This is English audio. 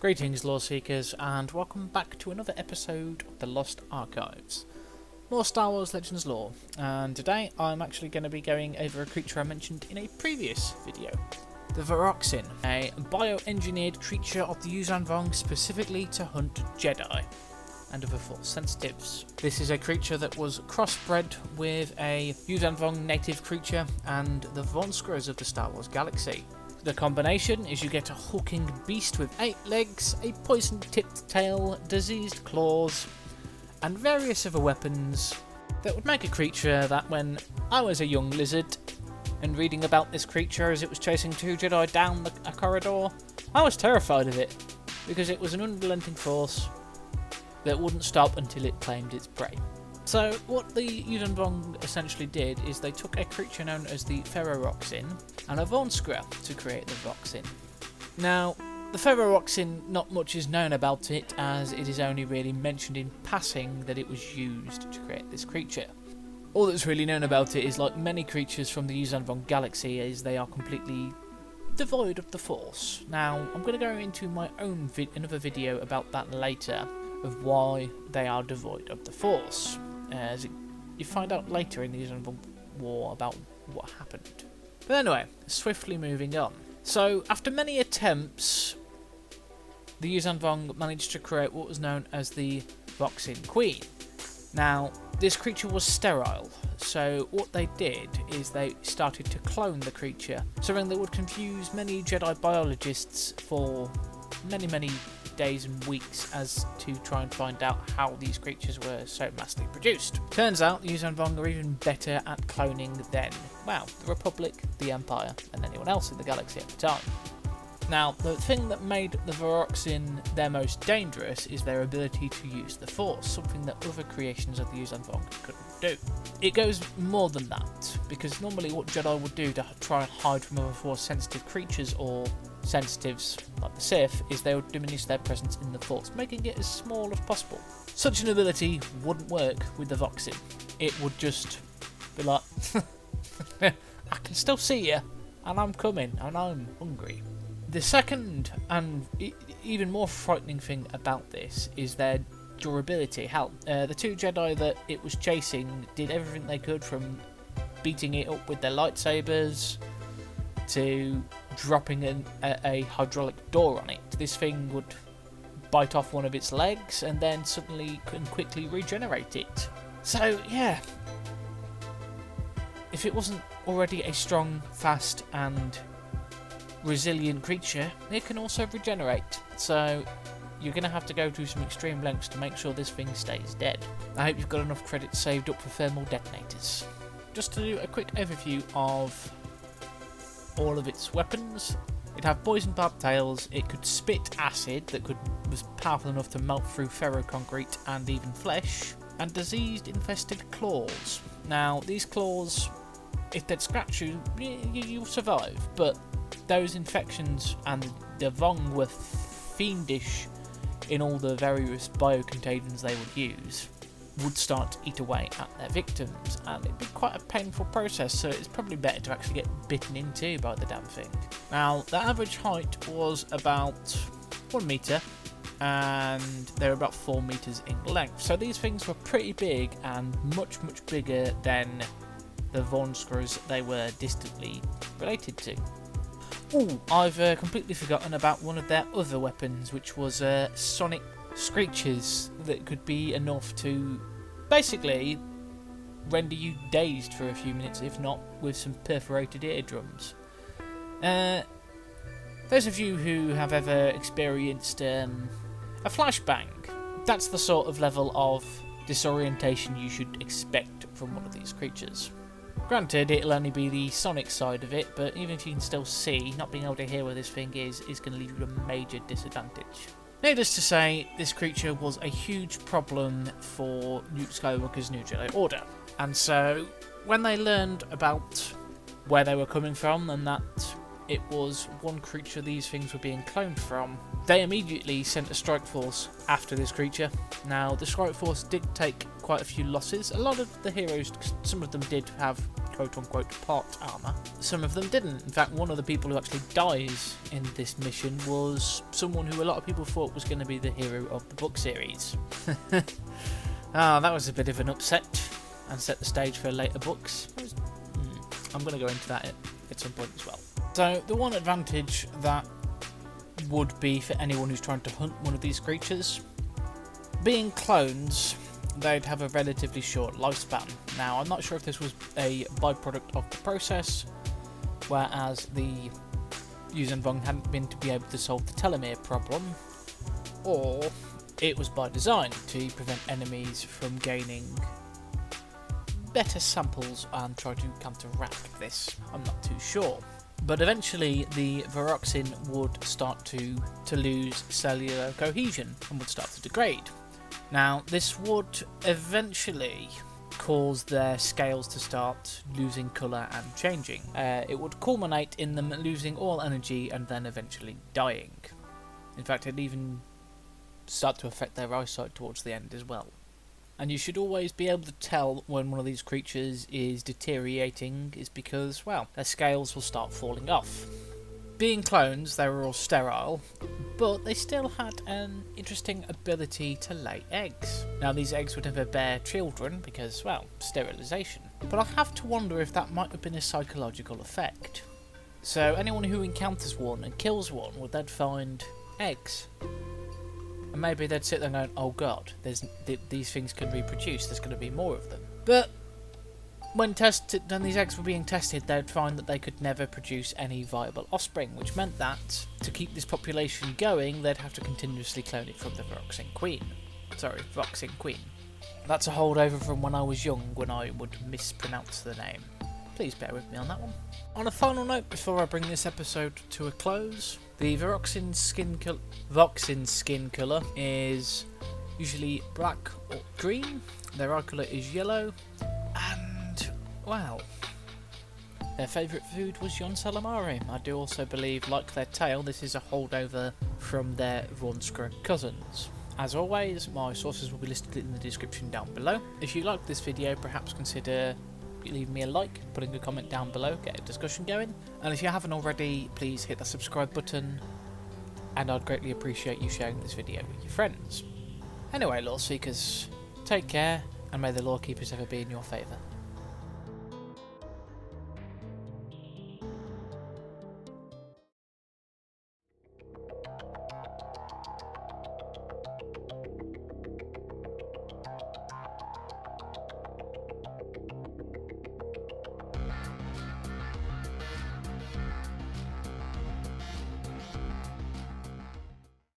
Greetings, lore seekers, and welcome back to another episode of the Lost Archives. More Star Wars Legends lore, and today I'm actually going to be going over a creature I mentioned in a previous video. The Voxyn, a bioengineered creature of the Unifying specifically to hunt Jedi and other Force sensitives. This is a creature that was crossbred with a Unifying native creature and the Voxyn of the Star Wars galaxy. The combination is you get a hulking beast with 8 legs, a poison-tipped tail, diseased claws, and various other weapons that would make a creature that when I was a young lizard and reading about this creature as it was chasing 2 Jedi down a corridor, I was terrified of it because it was an unrelenting force that wouldn't stop until it claimed its prey. So what the Unifying essentially did is they took a creature known as the Voxyn and a Voxyn to create the Voxyn. Now, the Voxyn, not much is known about it, as it is only really mentioned in passing that it was used to create this creature. All that's really known about it is, like many creatures from the Unifying galaxy, is they are completely devoid of the Force. Now, I'm going to go into my own another video about that later, of why they are devoid of the Force. You find out later in the Unifying War about what happened. But anyway, swiftly moving on. So, after many attempts, the Unifying managed to create what was known as the Voxyn Queen. Now, this creature was sterile, so what they did is they started to clone the creature, something that would confuse many Jedi biologists for many days and weeks as to try and find out how these creatures were so massively produced. Turns out the Unifying are even better at cloning than, well, the Republic, the Empire, and anyone else in the galaxy at the time. Now, the thing that made the Voxyn their most dangerous is their ability to use the Force, something that other creations of the Unifying couldn't do. It goes more than that, because normally what Jedi would do to try and hide from other Force-sensitive creatures or sensitives like the Sith is they would diminish their presence in the Force, making it as small as possible. Such an ability wouldn't work with the Voxyn. It would just be like, I can still see you, and I'm coming, and I'm hungry. The second and even more frightening thing about this is their durability. Hell, the 2 Jedi that it was chasing did everything they could, from beating it up with their lightsabers to dropping a hydraulic door on it. This thing would bite off one of its legs and then suddenly and quickly regenerate it. So yeah, if it wasn't already a strong, fast and resilient creature, it can also regenerate, so you're going to have to go to some extreme lengths to make sure this thing stays dead. I hope you've got enough credits saved up for thermal detonators. Just to do a quick overview of all of its weapons, it'd have poison-barbed tails, it could spit acid that was powerful enough to melt through ferroconcrete and even flesh, and diseased-infested claws. Now, these claws, if they'd scratch you, you'll survive, but those infections and the Vong were fiendish in all the various biocontagions they would use, would start to eat away at their victims, and it'd be quite a painful process, so it's probably better to actually get bitten into by the damn thing. Now, the average height was about 1 metre, and they were about 4 metres in length, so these things were pretty big and much bigger than the Voxyn they were distantly related to. Ooh, I've completely forgotten about one of their other weapons, which was sonic screeches that could be enough to basically render you dazed for a few minutes, if not with some perforated eardrums. Those of you who have ever experienced a flashbang, that's the sort of level of disorientation you should expect from one of these creatures. Granted, it'll only be the sonic side of it, but even if you can still see, not being able to hear where this thing is going to leave you at a major disadvantage. Needless to say, this creature was a huge problem for Luke Skywalker's New Jedi Order, and so when they learned about where they were coming from and that it was one creature these things were being cloned from, they immediately sent a strike force after this creature. Now, the strike force did take quite a few losses. A lot of the heroes, some of them did have quote-unquote part armour. Some of them didn't. In fact, one of the people who actually dies in this mission was someone who a lot of people thought was going to be the hero of the book series. That was a bit of an upset and set the stage for later books. I'm going to go into that at some point as well. So the one advantage that would be for anyone who's trying to hunt one of these creatures, being clones, they'd have a relatively short lifespan. Now, I'm not sure if this was a byproduct of the process, whereas the Unifying hadn't been to be able to solve the telomere problem, or it was by design to prevent enemies from gaining better samples and try to counteract this. I'm not too sure. But eventually the Voxyn would start to lose cellular cohesion and would start to degrade. Now, this would eventually cause their scales to start losing colour and changing. It would culminate in them losing all energy and then eventually dying. In fact, it'd even start to affect their eyesight towards the end as well. And you should always be able to tell when one of these creatures is deteriorating is because, well, their scales will start falling off. Being clones, they were all sterile, but they still had an interesting ability to lay eggs. Now, these eggs would never bear children because, well, sterilisation. But I have to wonder if that might have been a psychological effect. So anyone who encounters one and kills one would then find eggs. And maybe they'd sit there going, oh god, these things can reproduce, there's going to be more of them. But when these eggs were being tested, they'd find that they could never produce any viable offspring, which meant that, to keep this population going, they'd have to continuously clone it from the Voxyn Queen. That's a holdover from when I was young, when I would mispronounce the name. Please bear with me on that one. On a final note, before I bring this episode to a close, the Voxyn skin colour is usually black or green, their eye colour is yellow, and, well, their favourite food was yon calamari. I do also believe, like their tail, this is a holdover from their Ronskra cousins. As always, my sources will be listed in the description down below. If you liked this video, perhaps consider leaving me a like, putting a comment down below, get a discussion going, and if you haven't already, please hit that subscribe button, and I'd greatly appreciate you sharing this video with your friends. Anyway, lore seekers, take care, and may the lore keepers ever be in your favour.